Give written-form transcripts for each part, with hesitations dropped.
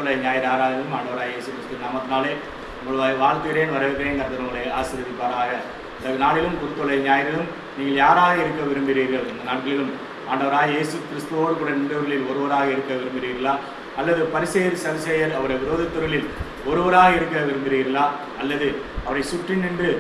குருத்தொலை ஞாயிறு ஆராதனையும் ஆண்டவராகிய இயேசு கிறிஸ்து நாமத்தினாலே உங்களை வாழ்த்துகிறேன், வரவேற்கிறேன். கர்த்தர் உங்களை ஆசீர்வதிப்பாராக. இந்த நாளிலும் குருத்தொலை ஞாயிறிலும் நீங்கள் யாராக இருக்க விரும்புகிறீர்கள்? இந்த நாட்களிலும் ஆண்டவராகிய இயேசு கிறிஸ்துவோடு கூட நின்றவர்களில் ஒருவராக இருக்க விரும்புகிறீர்களா? அல்லது பரிசேயர் சரிசேயர் அவரை விரோதித்தவர்களில் ஒருவராக இருக்க விரும்புகிறீர்களா? அல்லது அவரை சுற்றி நின்று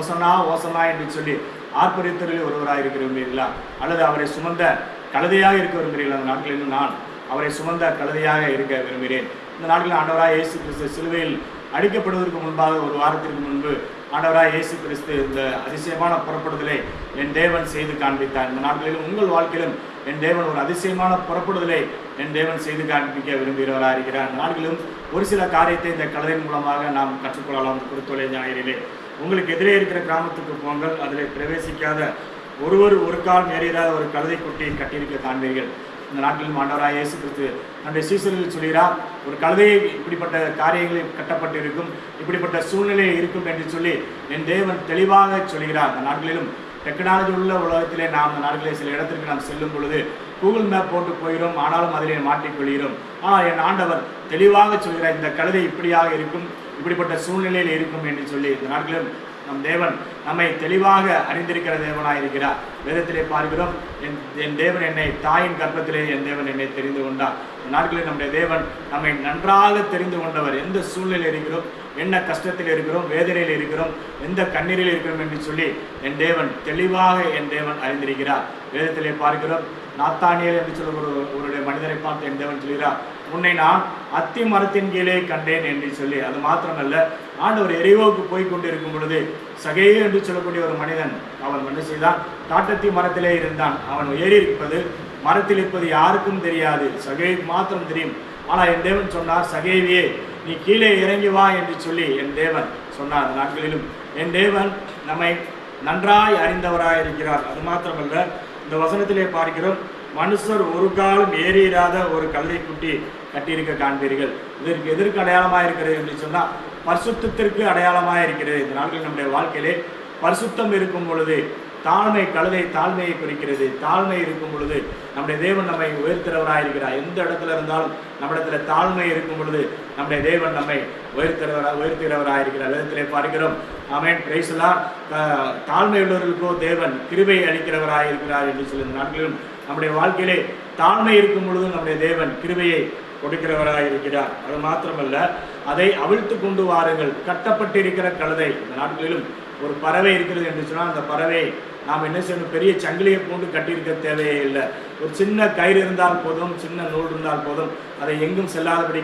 ஓசனா ஓசனா என்று சொல்லி ஆர்ப்பரித்தவர்களில் ஒருவராக இருக்க விரும்புகிறீர்களா? அல்லது அவரை சுமந்த கழுதையாக இருக்க விரும்புகிறீர்களா? அந்த நாட்களிலும் நான் அவரை சுமந்த கழுதையாக இருக்க விரும்புகிறேன். இந்த நாட்களில் ஆண்டவராகிய இயேசு கிறிஸ்து சிலுவையில் அடிக்கப்படுவதற்கு முன்பாக ஒரு வாரத்திற்கு முன்பு ஆண்டவராகிய இயேசு கிறிஸ்து இந்த அதிசயமான புறப்படுதலை என் தேவன் செய்து காண்பித்தார். இந்த நாட்களிலும் உங்கள் வாழ்க்கையிலும் என் தேவன் ஒரு அதிசயமான புறப்படுதலை என் தேவன் செய்து காண்பிக்க விரும்புகிறவராக இருக்கிறார். இந்த நாட்களிலும் ஒரு சில காரியத்தை இந்த கழுதையின் மூலமாக நாம் கற்றுக்கொள்ளலாம். குருத்தொலை ஞாயிறிலே உங்களுக்கு எதிரே இருக்கிற கிராமத்துக்கு போங்கள், அதில் பிரவேசிக்காத ஒரு கால் ஏறிடாத ஒரு கழுதை குட்டியை கட்டியிருக்க காண்பீர்கள். இந்த நாட்களில் ஆண்டவராகிய இயேசு கிறிஸ்து நம்முடைய சீசர்கள் சொல்கிறார், ஒரு கழுதையை இப்படிப்பட்ட காரியங்களில் கட்டப்பட்டு இருக்கும், இப்படிப்பட்ட சூழ்நிலை இருக்கும் என்று சொல்லி என் தேவன் தெளிவாக சொல்கிறார். அந்த நாட்களிலும் டெக்னாலஜி உள்ள உலகத்திலே நாம் அந்த நாட்களில் சில இடத்திற்கு நாம் செல்லும் பொழுது கூகுள் மேப் போட்டு போகிறோம், ஆனாலும் அதிலே மாட்டிக்கொள்கிறோம். ஆனால் என் ஆண்டவர் தெளிவாக சொல்கிறார், இந்த கழுதை இப்படியாக இருக்கும், இப்படிப்பட்ட சூழ்நிலையில் இருக்கும் என்று சொல்லி. இந்த நாட்களிலும் நம் தேவன் நம்மை தெளிவாக அறிந்திருக்கிற தேவனாக இருக்கிறார். வேதத்திலே பார்க்கிறோம், என் தேவன் என்னை தாயின் கர்ப்பத்திலே என் தேவன் என்னை தெரிந்து கொண்டார். இந்த நாட்களில் நம்முடைய தேவன் நம்மை நன்றாக தெரிந்து கொண்டவர். எந்த சூழ்நிலையில் இருக்கிறோம், என்ன கஷ்டத்தில் இருக்கிறோம், வேதனையில் இருக்கிறோம், எந்த கண்ணீரில் இருக்கிறோம் என்று சொல்லி என் தேவன் தெளிவாக என் தேவன் அறிந்திருக்கிறார். வேதத்திலே பார்க்கிறோம், நாத்தானியல் என்று சொல்ல ஒரு மனிதரை பார்த்து என் தேவன் சொல்கிறார், உன்னை நான் அத்தி மரத்தின் கீழே கண்டேன் என்று சொல்லி. அது மாத்திரமல்ல, ஆண்டவர் எரிவோவுக்கு போய் கொண்டு இருக்கும் பொழுது சகேயு என்று சொல்லக்கூடிய ஒரு மனிதன் அவன் என்ன செய்தான், காட்டத்தி மரத்திலே இருந்தான். அவன் ஏறி இருப்பது மரத்தில் இருப்பது யாருக்கும் தெரியாது, சகேயுக்கு மாத்திரம் தெரியும். ஆனால் என் தேவன் சொன்னார், சகேவியே நீ கீழே இறங்கி வா என்று சொல்லி என் தேவன் சொன்னார். அந்த நாட்களிலும் என் தேவன் நம்மை நன்றாய் அறிந்தவராக இருக்கிறார். அது மாத்திரமல்ல, இந்த வசனத்திலே பார்க்கிறோம், மனுஷர் ஒரு காலம் ஏறிடாத ஒரு கழுதை குட்டி கட்டியிருக்க காண்பீர்கள். இதற்கு எதற்கு அடையாளமாக இருக்கிறது என்று சொன்னால் பரிசுத்தத்திற்கு அடையாளமாக இருக்கிறது. இந்த நாட்களில் நம்முடைய வாழ்க்கையிலே பரிசுத்தம் இருக்கும் பொழுது தாழ்மை, கழுதை தாழ்மையை குறிக்கிறது. தாழ்மை இருக்கும் பொழுது நம்முடைய தேவன் நம்மை உயர்த்துறவராக இருக்கிறார். எந்த இடத்துல இருந்தாலும் நம்மிடத்துல தாழ்மை இருக்கும் பொழுது நம்முடைய தேவன் நம்மை உயர்த்துகிறவராக இருக்கிறார். வேதத்திலே பார்க்கிறோம், ஆமென், பிரைஸ் தி லார்ட். தாழ்மை உள்ளவர்களுக்கோ தேவன் கிருபை அளிக்கிறவராக இருக்கிறார் என்று சொல்லி. இந்த நாட்களிலும் நம்முடைய வாழ்க்கையிலே தாழ்மை இருக்கும் பொழுது நம்முடைய தேவன் கிருபையை கொடுக்கிறவராக இருக்கிறார். அது மாத்திரமல்ல, அதை அவிழ்த்து கொண்டு வாருங்கள், கட்டப்பட்டிருக்கிற கழுதை. இந்த நாட்களிலும் ஒரு பறவை இருக்கிறது என்று சொன்னால் அந்த பறவை நாம் என்ன செய்யணும், பெரிய சங்கிலியை போட்டு கட்டியிருக்க தேவையே இல்லை. ஒரு சின்ன கயிறு இருந்தால் போதும், சின்ன நூல் இருந்தால் போதும், அதை எங்கும் செல்லாதபடி